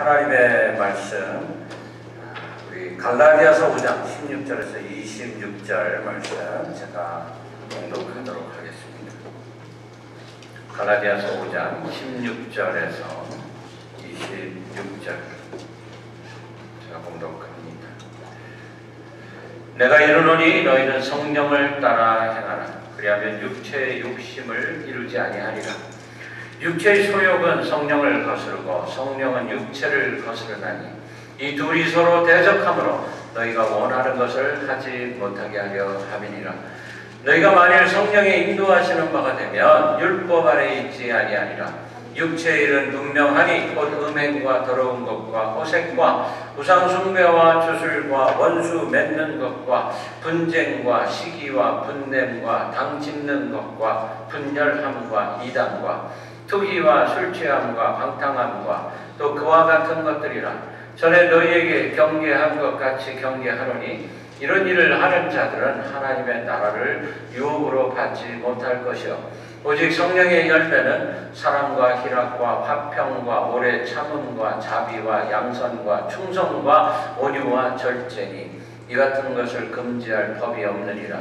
하나님의 말씀 우리 갈라디아서 5장 16절에서 26절 말씀 제가 봉독하도록 하겠습니다. 갈라디아서 5장 16절에서 26절 제가 봉독합니다. 내가 이르노니 너희는 성령을 따라 행하라. 그리하면 육체의 욕심을 이루지 아니하리라. 육체의 소욕은 성령을 거스르고 성령은 육체를 거스르나니 이 둘이 서로 대적하므로 너희가 원하는 것을 하지 못하게 하려 함이니라. 너희가 만일 성령의 인도하시는 바가 되면 율법 아래 있지 아니하니라. 육체의 일은 분명하니 곧 음행과 더러운 것과 호색과 우상숭배와 주술과 원수 맺는 것과 분쟁과 시기와 분냄과 당 짚는 것과 분열함과 이단과 투기와 술취함과 방탕함과 또 그와 같은 것들이라. 전에 너희에게 경계한 것 같이 경계하노니 이런 일을 하는 자들은 하나님의 나라를 유업으로 받지 못할 것이요 오직 성령의 열매는 사랑과 희락과 화평과 오래 참음과 자비와 양선과 충성과 온유와 절제니 이 같은 것을 금지할 법이 없느니라.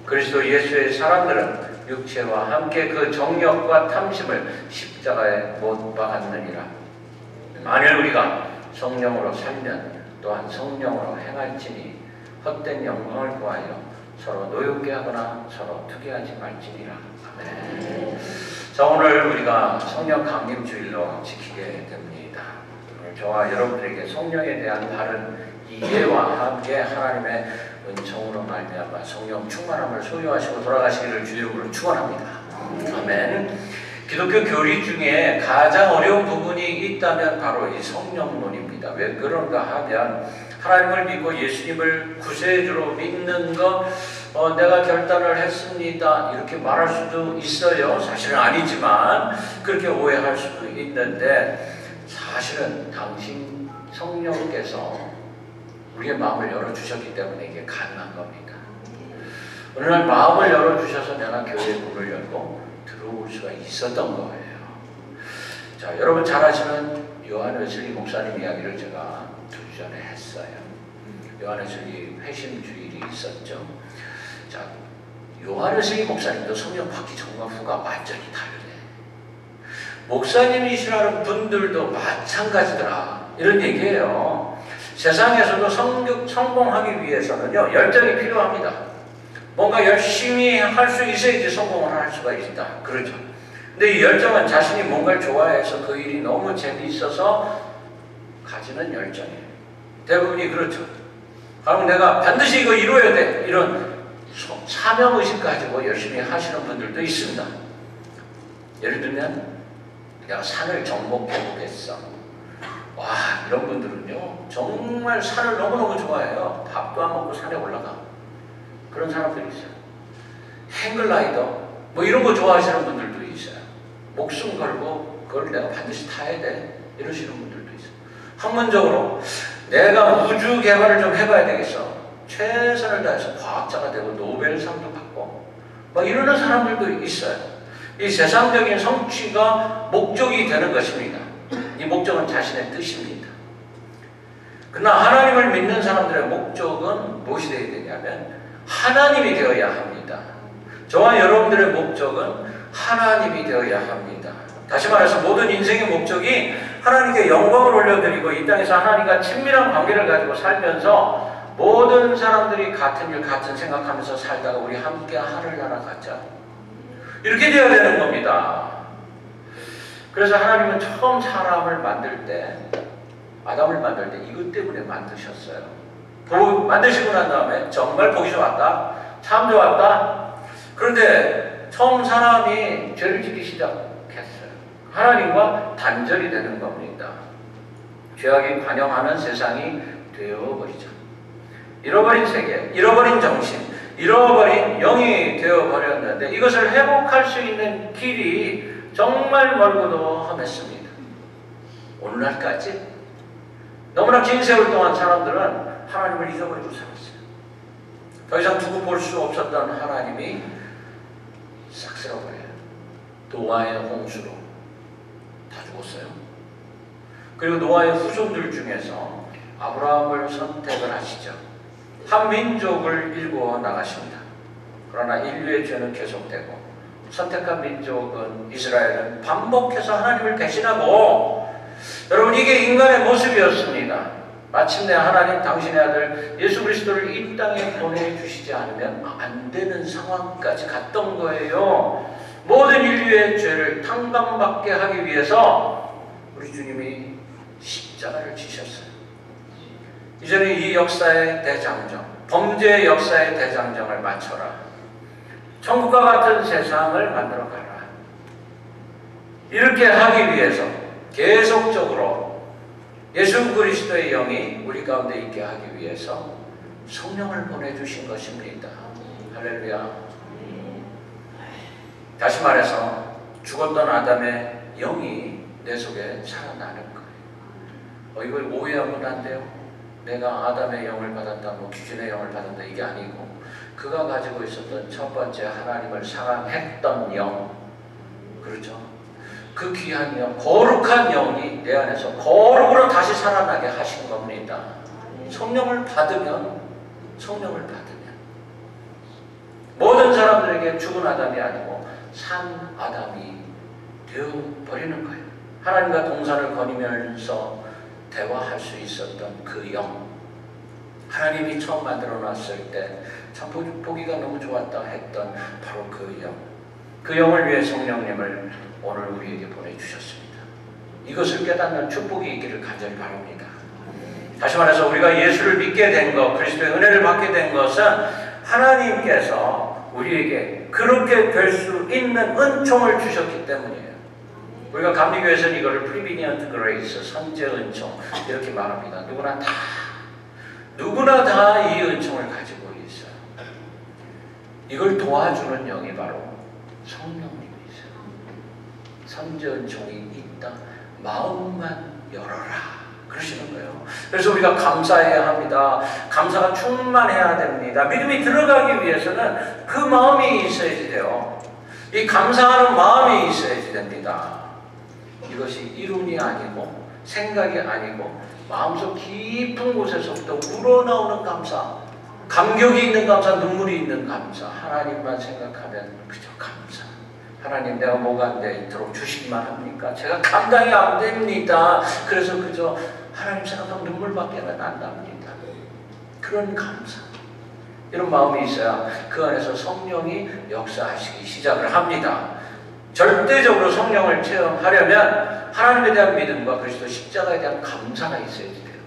그리스도 예수의 사람들은 육체와 함께 그 정욕과 탐심을 십자가에 못 박았느니라. 만일 우리가 성령으로 살면 또한 성령으로 행할지니 헛된 영광을 구하여 서로 노엽게 하거나 서로 투기하지 말지니라. 아멘. 자, 오늘 우리가 성령 강림 주일로 지키게 됩니다. 오늘 저와 여러분들에게 성령에 대한 바른 이해와 함께 하나님의 은총으로 말미암아 성령 충만함을 소유하시고 돌아가시기를 주의 이름으로 축원합니다. 아멘. 기독교 교리 중에 가장 어려운 부분이 있다면 바로 이 성령론입니다. 왜 그런가 하면 하나님을 믿고 예수님을 구세주로 믿는 것 내가 결단을 했습니다 이렇게 말할 수도 있어요. 사실은 아니지만 그렇게 오해할 수도 있는데 사실은 당신 성령께서 우리의 마음을 열어주셨기 때문에 이게 가능한 겁니다. 어느 날 마음을 열어주셔서 내가 교회의 문을 열고 들어올 수가 있었던 거예요. 자, 여러분 잘 아시는 요한 웨슬리 목사님 이야기를 제가 2주 전에 했어요. 요한 웨슬리 회심 주일이 있었죠. 자, 요한 웨슬리 목사님도 성령 받기 전과 후가 완전히 다르네. 목사님이시라는 분들도 마찬가지더라. 이런 얘기예요. 세상에서도 성공하기 위해서는요, 열정이 필요합니다. 뭔가 열심히 할 수 있어야지 성공을 할 수가 있다. 그렇죠. 근데 이 열정은 자신이 뭔가를 좋아해서 그 일이 너무 재미있어서 가지는 열정이에요. 대부분이 그렇죠. 그럼 내가 반드시 이거 이루어야 돼. 이런 사명의식 가지고 열심히 하시는 분들도 있습니다. 예를 들면 내가 산을 정복해 보겠어. 와, 이런 분들은요 정말 산을 너무너무 좋아해요. 밥도 안 먹고 산에 올라가. 그런 사람들이 있어요. 행글라이더 뭐 이런 거 좋아하시는 분들도 있어요. 목숨 걸고 그걸 내가 반드시 타야 돼 이러시는 분들도 있어요. 학문적으로 내가 우주 개발을 좀 해봐야 되겠어. 최선을 다해서 과학자가 되고 노벨상도 받고 막 이러는 사람들도 있어요. 이 세상적인 성취가 목적이 되는 것입니다. 이 목적은 자신의 뜻입니다. 그러나 하나님을 믿는 사람들의 목적은 무엇이 되어야 되냐면 하나님이 되어야 합니다. 저와 여러분들의 목적은 하나님이 되어야 합니다. 다시 말해서 모든 인생의 목적이 하나님께 영광을 올려드리고 이 땅에서 하나님과 친밀한 관계를 가지고 살면서 모든 사람들이 같은 일 같은 생각하면서 살다가 우리 함께 하늘나라 가자. 이렇게 되어야 되는 겁니다. 그래서 하나님은 처음 사람을 만들 때, 아담을 만들 때 이것 때문에 만드셨어요. 만드시고 난 다음에 정말 보기 좋았다, 참 좋았다. 그런데 처음 사람이 죄를 짓기 시작했어요. 하나님과 단절이 되는 겁니다. 죄악이 관영하는 세상이 되어버리죠. 잃어버린 세계, 잃어버린 정신, 잃어버린 영이 되어버렸는데 이것을 회복할 수 있는 길이 정말 멀고도 험했습니다. 오늘날까지 너무나 긴 세월 동안 사람들은 하나님을 잊어버리고 살았어요. 더 이상 두고 볼 수 없었던 하나님이 싹 쓸어버려요. 노아의 홍수로 다 죽었어요. 그리고 노아의 후손들 중에서 아브라함을 선택을 하시죠. 한 민족을 일구어 나가십니다. 그러나 인류의 죄는 계속되고 선택한 민족은 이스라엘은 반복해서 하나님을 배신하고, 여러분, 이게 인간의 모습이었습니다. 마침내 하나님 당신의 아들 예수 그리스도를 이 땅에 보내주시지 않으면 안 되는 상황까지 갔던 거예요. 모든 인류의 죄를 탕감받게 하기 위해서 우리 주님이 십자가를 지셨어요. 이제는 이 역사의 대장정, 범죄의 역사의 대장정을 마쳐라. 천국과 같은 세상을 만들어 가라. 이렇게 하기 위해서 계속적으로 예수 그리스도의 영이 우리 가운데 있게 하기 위해서 성령을 보내주신 것입니다. 할렐루야. 다시 말해서 죽었던 아담의 영이 내 속에 살아나는 거예요. 이걸 오해하면 안 돼요. 내가 아담의 영을 받았다, 귀신의 영을 받았다, 이게 아니고 그가 가지고 있었던 첫 번째 하나님을 사랑했던 영, 그렇죠? 그 귀한 영, 거룩한 영이 내 안에서 거룩으로 다시 살아나게 하신 겁니다. 성령을 받으면 모든 사람들에게 죽은 아담이 아니고 산 아담이 되어버리는 거예요. 하나님과 동산을 거니면서 대화할 수 있었던 그 영, 하나님이 처음 만들어 놨을 때 참 보기가 너무 좋았다 했던 바로 그 영, 그 영을 위해 성령님을 오늘 우리에게 보내주셨습니다. 이것을 깨닫는 축복이 있기를 간절히 바랍니다. 다시 말해서 우리가 예수를 믿게 된 것, 그리스도의 은혜를 받게 된 것은 하나님께서 우리에게 그렇게 될 수 있는 은총을 주셨기 때문이에요. 우리가 감리교에서는 이거를 Prevenient Grace, 선제 은총 이렇게 말합니다. 누구나 다 이 은총을 가지고 있어요. 이걸 도와주는 영이 바로 성령님이세요. 선제 은총이 있다. 마음만 열어라. 그러시는 거예요. 그래서 우리가 감사해야 합니다. 감사가 충만해야 됩니다. 믿음이 들어가기 위해서는 그 마음이 있어야지 돼요. 이 감사하는 마음이 있어야지 됩니다. 이것이 이론이 아니고 생각이 아니고 마음속 깊은 곳에서부터 우러나오는 감사, 감격이 있는 감사, 눈물이 있는 감사, 하나님만 생각하면 그저 감사. 하나님, 내가 뭐가 안 돼 있도록 주시기만 합니까? 제가 감당이 안 됩니다. 그래서 그저 하나님 생각하면 눈물밖에는 안 납니다. 그런 감사, 이런 마음이 있어야 그 안에서 성령이 역사하시기 시작을 합니다. 절대적으로 성령을 체험하려면 하나님에 대한 믿음과 그리스도 십자가에 대한 감사가 있어야지 돼요.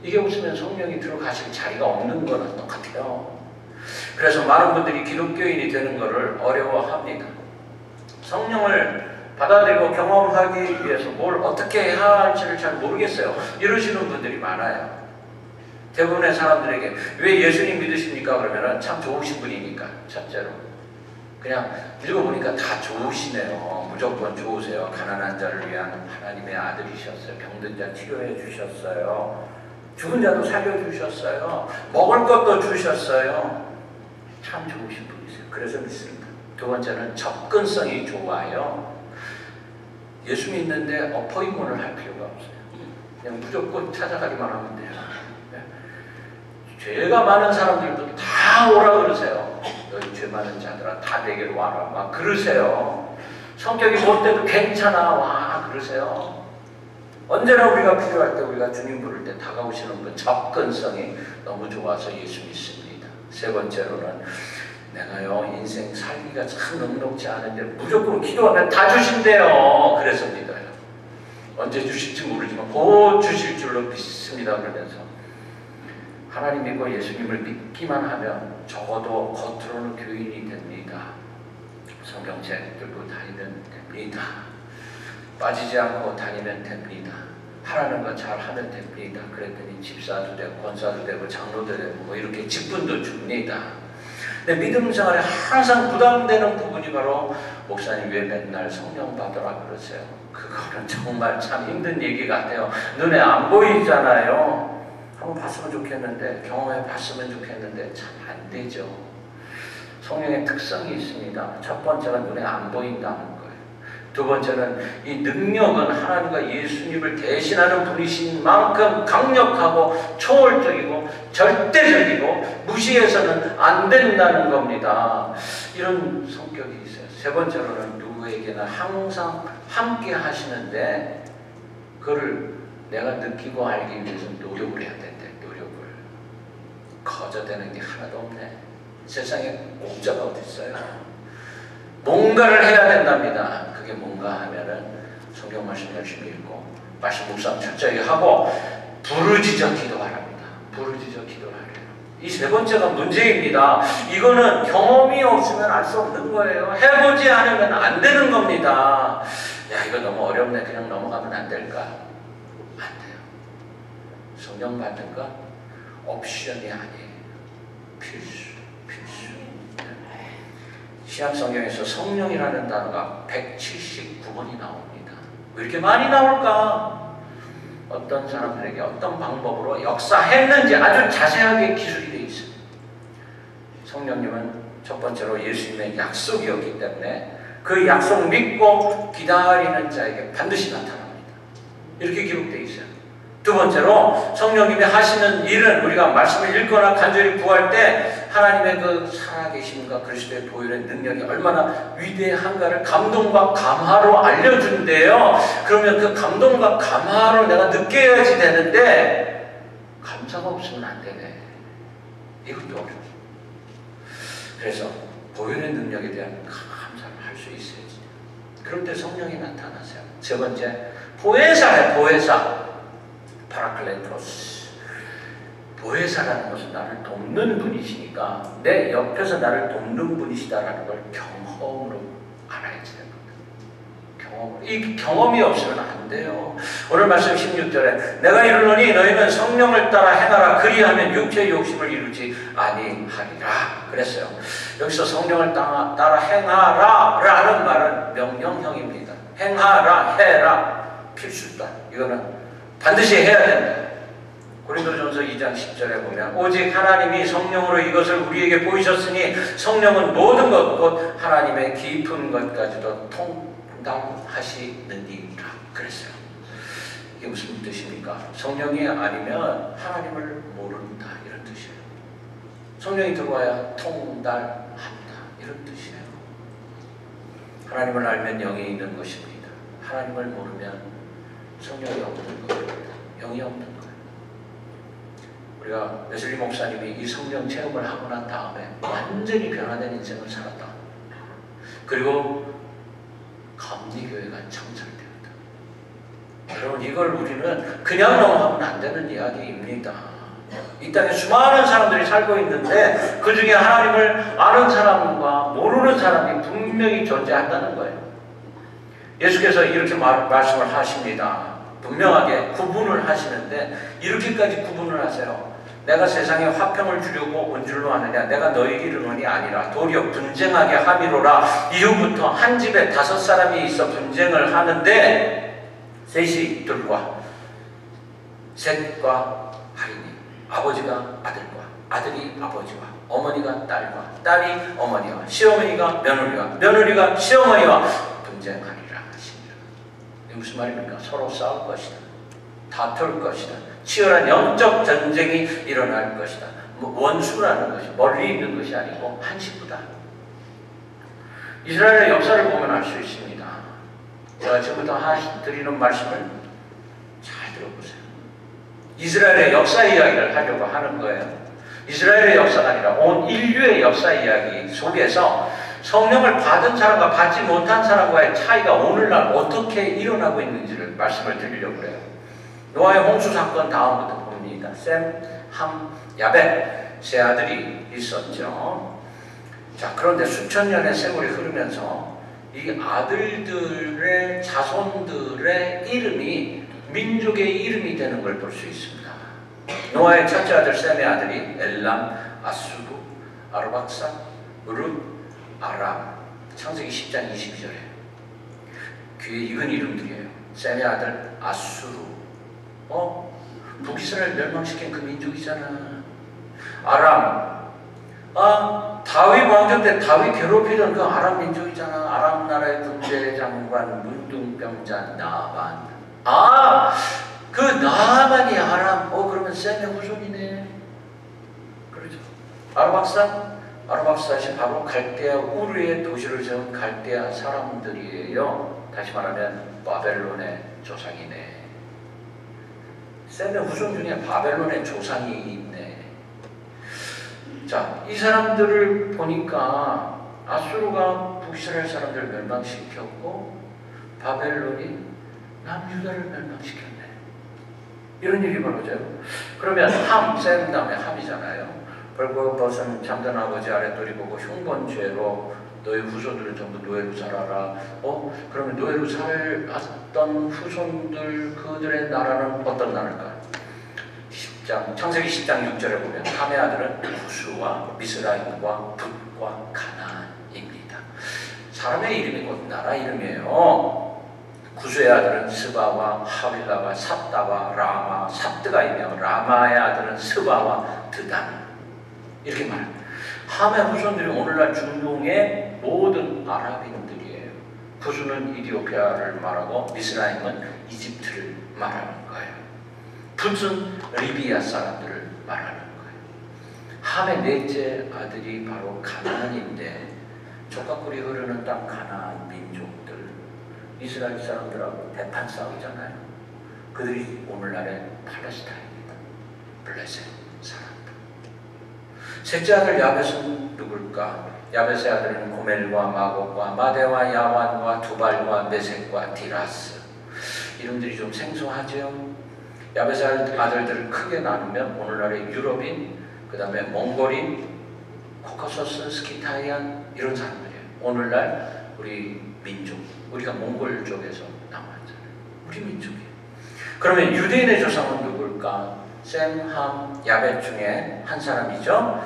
이게 없으면 성령이 들어가실 자리가 없는 거랑 똑같아요. 그래서 많은 분들이 기독교인이 되는 것을 어려워합니다. 성령을 받아들이고 경험하기 위해서 뭘 어떻게 해야 할지를 잘 모르겠어요. 이러시는 분들이 많아요. 대부분의 사람들에게 왜 예수님 믿으십니까? 그러면 참 좋으신 분이니까. 첫째로 그냥 읽어보니까 다 좋으시네요. 무조건 좋으세요. 가난한 자를 위한 하나님의 아들이셨어요. 병든 자 치료해 주셨어요. 죽은 자도 살려주셨어요. 먹을 것도 주셨어요. 참 좋으신 분이세요. 그래서 믿습니다. 두 번째는 접근성이 좋아요. 예수 믿는데 어포인트를 할 필요가 없어요. 그냥 무조건 찾아가기만 하면 돼요. 죄가 많은 사람들도 다 오라 그러세요. 너희 죄 많은 자들아 다 내게로 와라 막 그러세요. 성격이 못돼도 괜찮아 와 그러세요. 언제나 우리가 필요할 때, 우리가 주님 부를 때 다가오시는 그 접근성이 너무 좋아서 예수 믿습니다. 세 번째로는 내가요 인생 살기가 참 넉넉지 않은데 무조건 기도하면 다 주신대요. 그래서 믿어요. 언제 주실지 모르지만 곧 주실 줄로 믿습니다. 그러면서 하나님 믿고 예수님을 믿기만 하면 적어도 겉으로는 교인이 됩니다. 성경책 들고 다니면 됩니다. 빠지지 않고 다니면 됩니다. 하라는 거 잘 하면 됩니다. 그랬더니 집사도 되고 권사도 되고 장로도 되고 뭐 이렇게 직분도 줍니다. 근데 믿음 생활에 항상 부담되는 부분이 바로 목사님 왜 맨날 성령 받으라 그러세요? 그거는 정말 참 힘든 얘기 같아요. 눈에 안 보이잖아요. 한번 봤으면 좋겠는데, 경험해 봤으면 좋겠는데 참 안 되죠. 성령의 특성이 있습니다. 첫 번째가 눈에 안 보인다는 거예요. 두 번째는 이 능력은 하나님과 예수님을 대신하는 분이신 만큼 강력하고 초월적이고 절대적이고 무시해서는 안 된다는 겁니다. 이런 성격이 있어요. 세 번째로는 누구에게나 항상 함께 하시는데 그걸 내가 느끼고 알기 위해서 노력을 해야 된대. 노력을. 거저되는 게 하나도 없네. 세상에 공짜가 어디 있어요. 뭔가를 해야 된답니다. 그게 뭔가 하면은 성경 말씀 열심히 읽고 말씀 묵상 철저히 하고 부르짖어 기도하랍니다. 부르짖어 기도하래요. 이 세 번째가 문제입니다. 이거는 경험이 없으면 알 수 없는 거예요. 해보지 않으면 안 되는 겁니다. 야, 이거 너무 어렵네. 그냥 넘어가면 안 될까? 안 돼요. 성령 받는 건 옵션이 아니에요. 필수. 신약 성경에서 성령이라는 단어가 179번이 나옵니다. 왜 이렇게 많이 나올까? 어떤 사람들에게 어떤 방법으로 역사했는지 아주 자세하게 기술이 되어 있어요. 성령님은 첫 번째로 예수님의 약속이었기 때문에 그 약속 믿고 기다리는 자에게 반드시 나타납니다. 이렇게 기록되어 있어요. 두 번째로 성령님이 하시는 일은 우리가 말씀을 읽거나 간절히 구할 때 하나님의 그 살아계심과 그리스도의 보혈의 능력이 얼마나 위대한가를 감동과 감화로 알려준대요. 그러면 그 감동과 감화로 내가 느껴야지 되는데 감사가 없으면 안 되네. 이것도 어렵죠. 그래서 보혈의 능력에 대한 감사를 할 수 있어야지. 그럴 때 성령이 나타나세요. 세 번째, 보혜사예요. 보혜사. 파라클레토스. 보혜사라는 것은 나를 돕는 분이시니까 내 옆에서 나를 돕는 분이시다라는 걸 경험으로 알아야지 되는 겁니다. 경험으로. 이 경험이 없으면 안 돼요. 오늘 말씀 16절에 내가 이르노니 너희는 성령을 따라 행하라. 그리하면 육체의 욕심을 이루지 아니하리라. 그랬어요. 여기서 성령을 따라 행하라 라는 말은 명령형입니다. 행하라, 해라. 필수다. 이거는 반드시 해야 된다. 고린도전서 2장 10절에 보면 오직 하나님이 성령으로 이것을 우리에게 보이셨으니 성령은 모든 것 곧 하나님의 깊은 것까지도 통달하시느니라. 그랬어요. 이게 무슨 뜻입니까? 성령이 아니면 하나님을 모른다 이런 뜻이에요. 성령이 들어와야 통달한다 이런 뜻이에요. 하나님을 알면 영이 있는 것입니다. 하나님을 모르면 성령이 없는 겁니다. 영이 없는 거예요. 우리가 웨슬리 목사님이 이 성령 체험을 하고 난 다음에 완전히 변화된 인생을 살았다. 그리고 감리교회가 창설되었다. 여러분 이걸 우리는 그냥 넘어가면 안 되는 이야기입니다. 이 땅에 수많은 사람들이 살고 있는데 그 중에 하나님을 아는 사람과 모르는 사람이 분명히 존재한다는 거예요. 예수께서 이렇게 말씀을 하십니다. 분명하게 구분을 하시는데 이렇게까지 구분을 하세요. 내가 세상에 화평을 주려고 온 줄로 아느냐. 내가 너에게 이르노니 아니라 도리어 분쟁하게 함이로라. 이후부터 한 집에 5사람이 있어 분쟁을 하는데 셋이 들과 셋과 하리니 아버지가 아들과 아들이 아버지와 어머니가 딸과 딸이 어머니와 시어머니가 며느리와 며느리가 시어머니와 분쟁하리라. 이게 무슨 말입니까? 서로 싸울 것이다. 다툴 것이다. 치열한 영적 전쟁이 일어날 것이다. 원수라는 것이 멀리 있는 것이 아니고 한 식구다. 이스라엘의 역사를 보면 알 수 있습니다. 제가 지금부터 드리는 말씀을 잘 들어보세요. 이스라엘의 역사 이야기를 하려고 하는 거예요. 이스라엘의 역사가 아니라 온 인류의 역사 이야기 속에서 성령을 받은 사람과 받지 못한 사람과의 차이가 오늘날 어떻게 일어나고 있는지를 말씀을 드리려고 해요. 노아의 홍수 사건 다음부터 봅니다. 셈, 함, 야벳 세 아들이 있었죠. 자, 그런데 수천 년의 세월이 흐르면서 이 아들들의 자손들의 이름이 민족의 이름이 되는 걸 볼 수 있습니다. 노아의 첫째 아들 셈의 아들이 엘람, 아수르, 아르박사, 룻, 아람. 창세기 10장 22절에 귀에 익은 이름들이에요. 셈의 아들 아수르. 북이스라엘 멸망시킨 그 민족이잖아. 아람. 다윗 왕조 때 다윗 괴롭히던 그 아람 민족이잖아. 아람 나라의 군대장관 문둥병자 나만. 그 나만이 아람. 그러면 셈의 후손이네. 그렇죠. 아르박사시 바로 갈대아 우르의 도시를 세운 갈대아 사람들이에요. 다시 말하면 바벨론의 조상이네. 셈의 후손 중에 바벨론의 조상이 있네. 자, 이 사람들을 보니까 아수르가 북이스라엘 사람들을 멸망시켰고 바벨론이 남유다를 멸망시켰네. 이런 일이 벌어져요. 그러면 셈 다음에 함이잖아요. 벌거벗은 잠든 아버지 아랫돌이 보고 흉본죄로 너의 후손들을 전부 노예로 살아라. 그러면 노예로 살았던 후손들 그들의 나라는 어떤 나라일까? 창세기 10장 6절에 보면 함의 아들은 구스와 미스라임과 붓과 가나안입니다. 사람의 이름이 곧 나라 이름이에요. 구스의 아들은 스바와 하빌라와 삽다와 라마 삽드가이며 라마의 아들은 스바와 드단. 이렇게 말합니다. 함의 후손들이 오늘날 중동의 모든 아랍인들이에요. 구스는 이디오피아를 말하고 미스라임은 이집트를 말하는 거예요. 붓은 리비아 사람들을 말하는 거예요. 함의 넷째 아들이 바로 가나안인데 족각꿀이 흐르는 땅 가나안 민족들 이스라엘 사람들하고 대판 싸우잖아요. 그들이 오늘날의 팔레스타인입니다. 블레셋 사람들. 셋째 아들 야벳은 누굴까? 야벳의 아들은 고멜과 마곡과 마데와 야완과 두발과 메섹과 디라스. 이름들이 좀 생소하죠? 야벳의 아들들을 크게 나누면 오늘날의 유럽인, 그 다음에 몽골인, 코카소스, 스키타이안 이런 사람들이에요. 오늘날 우리 민족, 우리가 몽골 쪽에서 나왔잖아요. 우리 민족이에요. 그러면 유대인의 조상은 누굴까? 셈, 함, 야벳 중에 한 사람이죠.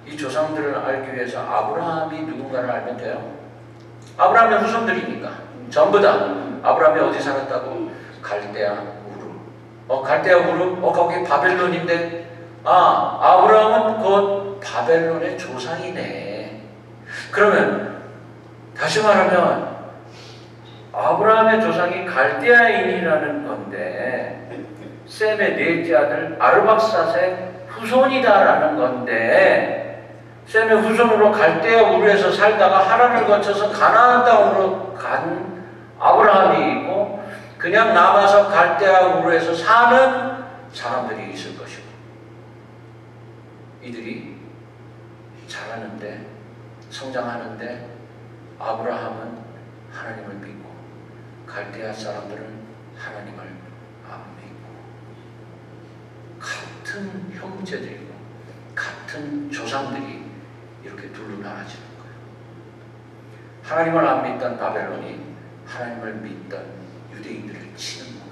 이 조상들을 알기 위해서 아브라함이 누군가를 알면 돼요. 아브라함의 후손들이니까 전부 다. 아브라함이 어디 살았다고? 갈대아 갈대아 우르? 거기 바벨론인데 아브라함은 곧 바벨론의 조상이네. 그러면 다시 말하면 아브라함의 조상이 갈대아인이라는 건데 셈의 넷째 아들 아르박삿의 후손이다라는 건데 셈의 후손으로 갈대아 우르에서 살다가 하란을 거쳐서 가나안 땅으로 간 아브라함이 있고 그냥 남아서 갈대아 우르에서 사는 사람들이 있을 것이고 이들이 자라는데 성장하는데 아브라함은 하나님을 믿고 갈대아 사람들은 하나님을 안 믿고 같은 형제들이고 같은 조상들이 이렇게 둘로 나눠지는 거예요. 하나님을 안 믿던 바벨론이 하나님을 믿던 유대인들을 치는 거예요.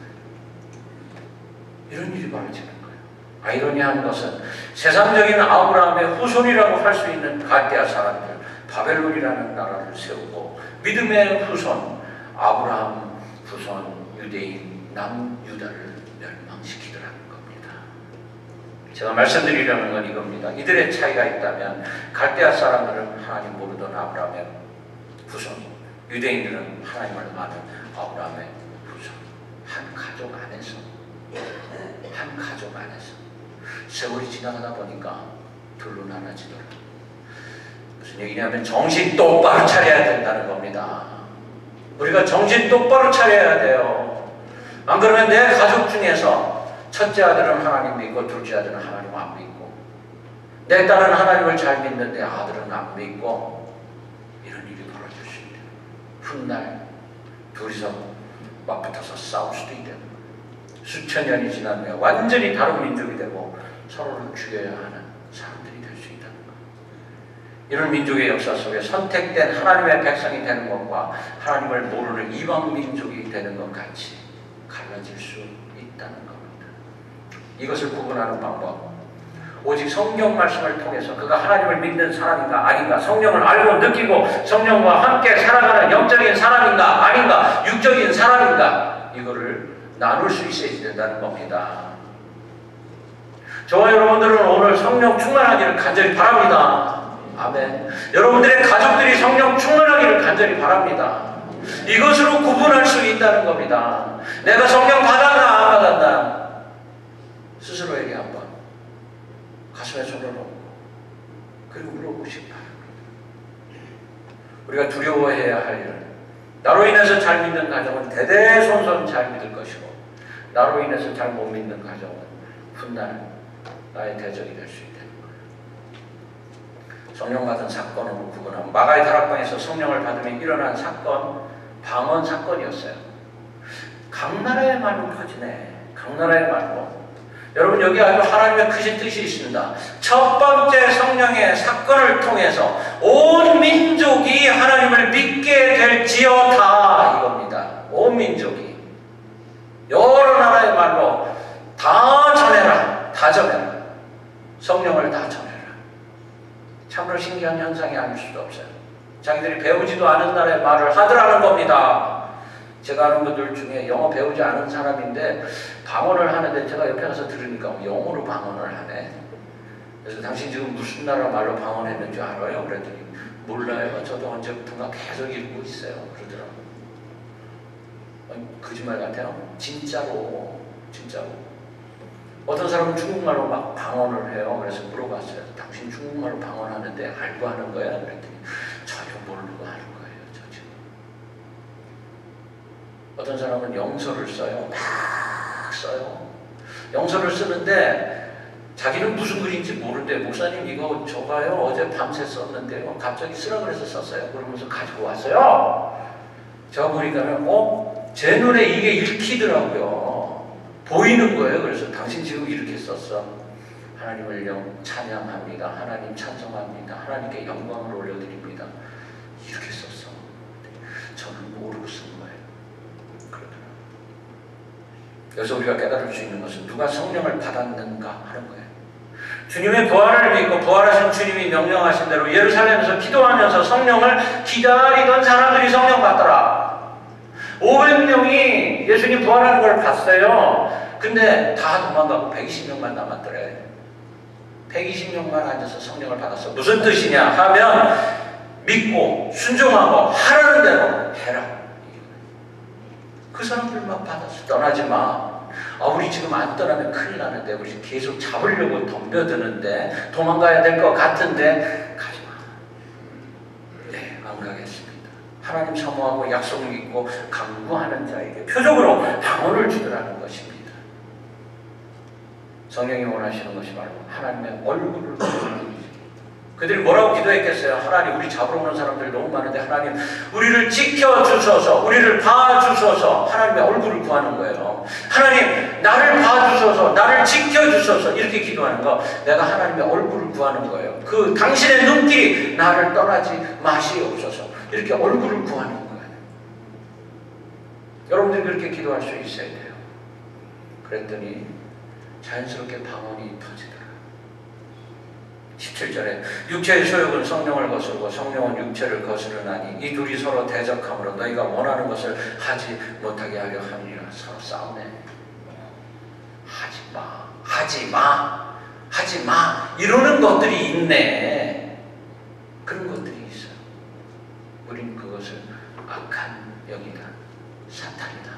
이런 일이 벌어지는 거예요. 아이러니한 것은 세상적인 아브라함의 후손이라고 할 수 있는 갈대아 사람들 바벨론이라는 나라를 세우고 믿음의 후손 아브라함 후손 유대인 남유다를 멸망시키더라는 겁니다. 제가 말씀드리려는 건 이겁니다. 이들의 차이가 있다면 갈대아 사람들은 하나님 모르던 아브라함의 후손 유대인들은 하나님을 아는 아브라함의 후손. 한 가족 안에서 세월이 지나가다 보니까 둘로 나눠지더라. 무슨 얘기냐면 정신 똑바로 차려야 된다는 겁니다. 우리가 정신 똑바로 차려야 돼요. 안 그러면 내 가족 중에서 첫째 아들은 하나님 믿고 둘째 아들은 하나님 안 믿고 내 딸은 하나님을 잘 믿는데 아들은 안 믿고 이런 일이 벌어질 수 있대요. 훗날 둘이서 맞붙어서 싸울 수도 있대요. 수천 년이 지난 후에 완전히 다른 민족이 되고 서로를 죽여야 하는 사람들이 될 수 있다는 것. 이런 민족의 역사 속에 선택된 하나님의 백성이 되는 것과 하나님을 모르는 이방 민족이 되는 것 같이 갈라질 수 있다는 겁니다. 이것을 구분하는 방법, 오직 성경 말씀을 통해서 그가 하나님을 믿는 사람인가 아닌가, 성령을 알고 느끼고 성령과 함께 살아가는 영적인 사람인가 아닌가, 육적인 사람인가, 이거를 나눌 수 있어야 된다는 겁니다. 저와 여러분들은 오늘 성령 충만하기를 간절히 바랍니다. 아멘. 여러분들의 가족들이 성령 충만하기를 간절히 바랍니다. 이것으로 구분할 수 있다는 겁니다. 내가 성령 받았나 안 받았나 스스로에게 한번 가슴에 손을 얹고 그리고 물어보시기 바랍니다. 우리가 두려워해야 할 일은 나로 인해서 잘 믿는 가정은 대대손손 잘 믿을 것이고 나로 인해서 잘 못 믿는 가정은 훗날 나의 대적이 될 수 있다는 거예요. 성령 받은 사건으로 구분하면 마가의 다락방에서 성령을 받으며 일어난 사건, 방언 사건이었어요. 각 나라의 말로 터지네. 각 나라의 말로. 여러분 여기 아주 하나님의 크신 뜻이 있습니다. 첫 번째 성령의 사건을 통해서 온 민족이 하나님을 믿게 될지어다 이겁니다. 온 민족이 여러 나라의 말로 다 전해라. 다 전해라. 성령을 다 전해라. 참으로 신기한 현상이 아닐 수도 없어요. 자기들이 배우지도 않은 나라의 말을 하더라는 겁니다. 제가 아는 분들 중에 영어 배우지 않은 사람인데 방언을 하는데 제가 옆에 가서 들으니까 영어로 방언을 하네. 그래서 당신 지금 무슨 나라 말로 방언했는지 알아요? 그랬더니 몰라요. 저도 언제부턴가 계속 읽고 있어요. 그러더라고요. 거짓말 같아요. 진짜로. 어떤 사람은 중국말로 막 방언을 해요. 그래서 물어봤어요. 당신 중국말로 방언하는데 알고 하는 거야? 그랬더니 전혀 모르고 하는 거예요. 저 지금. 어떤 사람은 영서를 써요. 막 써요. 영서를 쓰는데 자기는 무슨 글인지 모르는데 목사님 이거 저가요 어제 밤새 썼는데요. 갑자기 쓰라 그래서 썼어요. 그러면서 가지고 왔어요. 제가 보니까는 제 눈에 이게 읽히더라고요. 보이는 거예요. 그래서 당신 지금 이렇게 썼어. 하나님을 찬양합니다. 하나님 찬송합니다. 하나님께 영광을 올려드립니다. 이렇게 썼어. 저는 모르고 쓴 거예요. 그러더라고요. 여기서 우리가 깨달을 수 있는 것은 누가 성령을 받았는가 하는 거예요. 주님의 부활을 믿고 부활하신 주님이 명령하신 대로 예루살렘에서 기도하면서 성령을 기다리던 사람들이 성령 받더라. 500명이 예수님 부활하는 걸 봤어요. 근데 다 도망가고 120명만 남았더래. 120명만 앉아서 성령을 받았어. 무슨 뜻이냐 하면 믿고 순종하고 하라는 대로 해라. 그 사람들만 받았어. 떠나지 마. 우리 지금 안 떠나면 큰일 나는데 우리 계속 잡으려고 덤벼드는데 도망가야 될 것 같은데 가지 마. 네, 안 가겠습니다. 하나님 사모하고 약속 믿고 강구하는 자에게 표적으로 방언을 주더라는 것입니다. 성령이 원하시는 것이 바로 하나님의 얼굴을 보는 그들이 뭐라고 기도했겠어요? 하나님 우리 잡으러 오는 사람들이 너무 많은데 하나님 우리를 지켜주소서 우리를 봐주소서 하나님의 얼굴을 구하는 거예요. 하나님 나를 봐주소서 나를 지켜주소서 이렇게 기도하는 거 내가 하나님의 얼굴을 구하는 거예요. 그 당신의 눈길이 나를 떠나지 마시옵소서 이렇게 얼굴을 구하는 거예요. 여러분들이 그렇게 기도할 수 있어야 돼요. 그랬더니 자연스럽게 방언이 터지더라. 17절에 육체의 소욕은 성령을 거스르고 성령은 육체를 거스르나니 이 둘이 서로 대적함으로 너희가 원하는 것을 하지 못하게 하려 함이라. 서로 싸우네. 하지마 이러는 것들이 있네. 그런 것들이 있어요. 우린 그것을 악한 영이다. 사탄이다.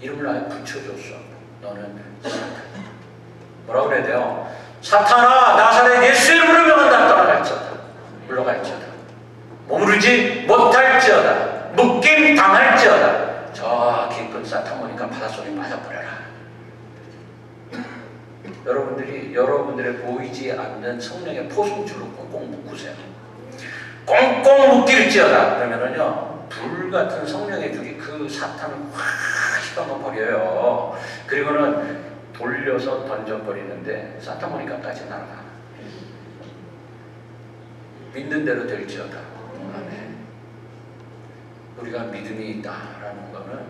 이름을 아예 붙여줬어. 너는 사탄이다. 뭐라고 그래야 돼요? 사탄아 나사렛 예수 이름으로 명한다. 떠나갈지어다. 물러갈지어다. 머무르지 못할지어다. 묶임 당할지어다. 저 깊은 사탄 보니까 바닷속에 빠져버려라. 여러분들이 여러분들의 보이지 않는 성령의 포승줄로 꽁꽁 묶으세요. 꽁꽁 묶일지어다. 그러면은요 불같은 성령의 줄이 그 사탄을 확 휘감아 버려요. 그리고는 돌려서 던져버리는데 사탄 머리까지 날아가. 믿는 대로 될지어다. 아멘. 우리가 믿음이 있다라는 것은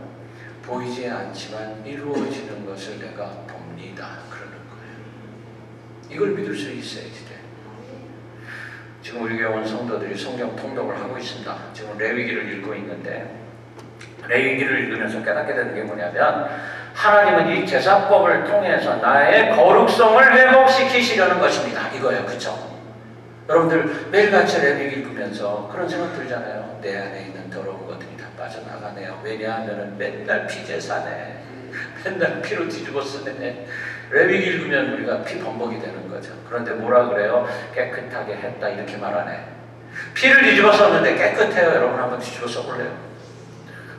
보이지 않지만 이루어지는 것을 내가 봅니다. 그러는 거예요. 이걸 믿을 수 있어야지 돼. 지금 우리 교회 온 성도들이 성경 통독을 하고 있습니다. 지금 레위기를 읽고 있는데 레위기를 읽으면서 깨닫게 되는 게 뭐냐면 하나님은 이 제사법을 통해서 나의 거룩성을 회복시키시려는 것입니다. 이거예요. 그쵸? 여러분들 매일같이 레위기 읽으면서 그런 생각 들잖아요. 내 안에 있는 더러운 것들이 다 빠져나가네요. 왜냐하면 맨날 피제사네. 맨날 피로 뒤집어 쓰네. 레위기 읽으면 우리가 피 범벅이 되는 거죠. 그런데 뭐라 그래요? 깨끗하게 했다 이렇게 말하네. 피를 뒤집어 썼는데 깨끗해요. 여러분 한번 뒤집어 써볼래요?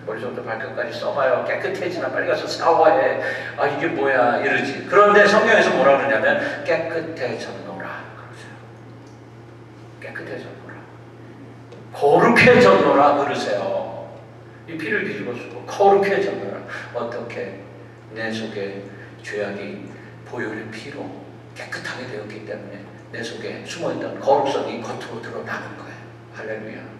머리부터 발끝까지 써봐요. 깨끗해지나 빨리 가서 샤워해. 아 이게 뭐야 이러지. 그런데 성경에서 뭐라 그러냐면 깨끗해졌노라 그러세요. 깨끗해졌노라. 거룩해졌노라 그러세요. 이 피를 뒤집어 쓰고 거룩해졌노라. 어떻게? 내 속에 죄악이 보혈의 피로 깨끗하게 되었기 때문에 내 속에 숨어있던 거룩성이 겉으로 드러나는 거예요. 할렐루야.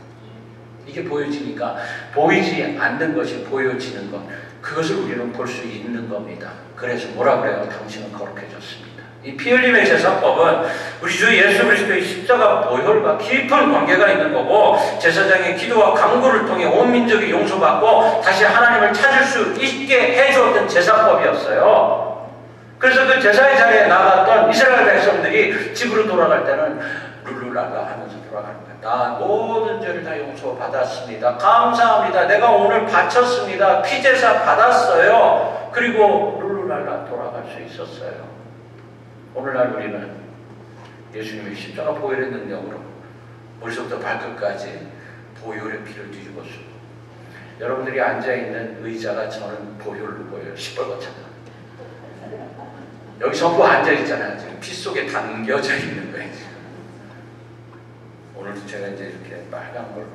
이게 보여지니까 보이지 않는 것이 보여지는 것, 그것을 우리는 볼 수 있는 겁니다. 그래서 뭐라 그래요? 당신은 거룩해졌습니다. 이 피 흘림의 제사법은 우리 주 예수 그리스도의 십자가 보혈과 깊은 관계가 있는 거고, 제사장의 기도와 간구를 통해 온 민족이 용서받고 다시 하나님을 찾을 수 있게 해주었던 제사법이었어요. 그래서 그 제사의 자리에 나갔던 이스라엘 백성들이 집으로 돌아갈 때는 룰루랄라 하면서 돌아가는 거예요. 나 모든 죄를 다 용서받았습니다. 감사합니다. 내가 오늘 바쳤습니다. 피제사 받았어요. 그리고 룰루랄라 돌아갈 수 있었어요. 오늘날 우리는 예수님의 십자가 보혈의 능력으로 머리부터 발끝까지 보혈의 피를 뒤집어 쓰고, 여러분들이 앉아있는 의자가 저는 보혈로 보여요. 시뻘겋잖아. 여기 전부 앉아있잖아요. 지금 피 속에 담겨져 있는 거예요. 지금. 오늘도 제가 이제 이렇게 빨간 걸로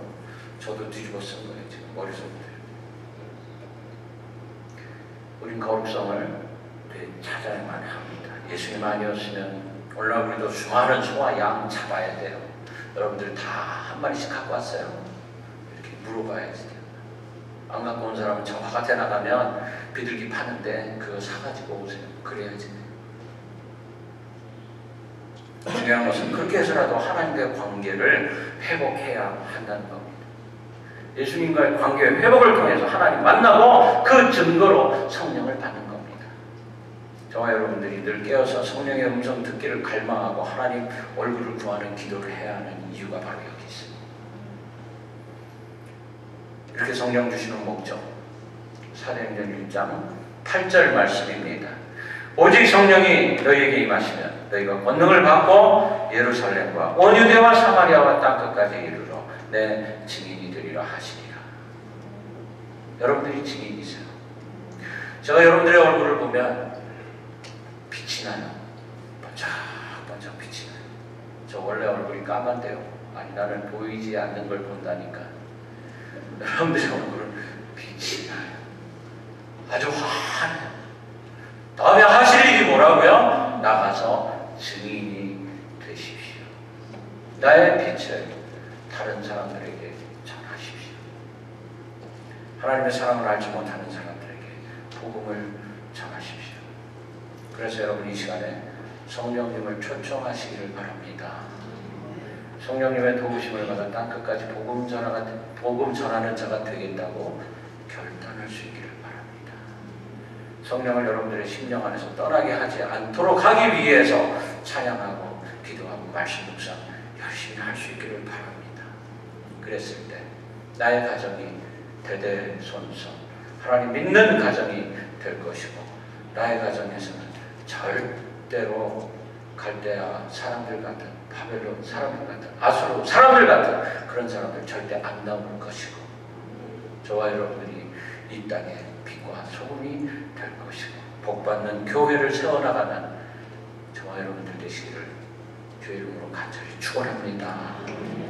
저도 뒤집어 쓴 거예요. 지금 머리속부터. 우린 거룩성을 찾아야만 합니다. 예수님 아니었으면 오늘날 우리도 수많은 소와 양 잡아야 돼요. 여러분들 다 한 마리씩 갖고 왔어요? 이렇게 물어봐야지 돼요. 안 갖고 온 사람은 저 바깥에 나가면 비둘기 파는데 그거 사가지고 오세요. 그래야지. 중요한 것은 그렇게 해서라도 하나님과의 관계를 회복해야 한다는 겁니다. 예수님과의 관계 회복을 통해서 하나님 만나고 그 증거로 성령을 받는 겁니다. 저와 여러분들이 늘 깨어서 성령의 음성 듣기를 갈망하고 하나님 얼굴을 구하는 기도를 해야 하는 이유가 바로 여기 있습니다. 이렇게 성령 주시는 목적, 사도행전 1장 8절 말씀입니다. 오직 성령이 너희에게 임하시면 너희가 권능을 받고 예루살렘과 온 유대와 사마리아와 땅끝까지 이르러 내 증인이 되리라 하시니라. 여러분들이 증인이세요. 제가 여러분들의 얼굴을 보면 빛이 나요. 번쩍번쩍 빛이 나요. 저 원래 얼굴이 까만데요. 아니 나는 보이지 않는 걸 본다니까. 여러분들의 얼굴은 빛이 나요. 아주 환해요. 다음에 하실 일이 뭐라고요? 나가서 증인이 되십시오. 나의 빛을 다른 사람들에게 전하십시오. 하나님의 사랑을 알지 못하는 사람들에게 복음을 전하십시오. 그래서 여러분 이 시간에 성령님을 초청하시기를 바랍니다. 성령님의 도우심을 받아 땅끝까지 복음 전하는 자가 되겠다고 결단할 수 있기를 바랍니다. 성령을 여러분들의 심령 안에서 떠나게 하지 않도록 하기 위해서 찬양하고 기도하고 말씀 묵상 열심히 할 수 있기를 바랍니다. 그랬을 때 나의 가정이 대대손손 하나님 믿는 가정이 될 것이고, 나의 가정에서는 절대로 갈대아 사람들 같은, 바벨론 사람들 같은, 아수르 사람들 같은 그런 사람들 절대 안 나올 것이고, 저와 여러분들이 이 땅에 빛과 소금이 될 것이고, 복받는 교회를 세워나가는 저와 여러분들 되시기를 주의 이름으로 간절히 축원합니다.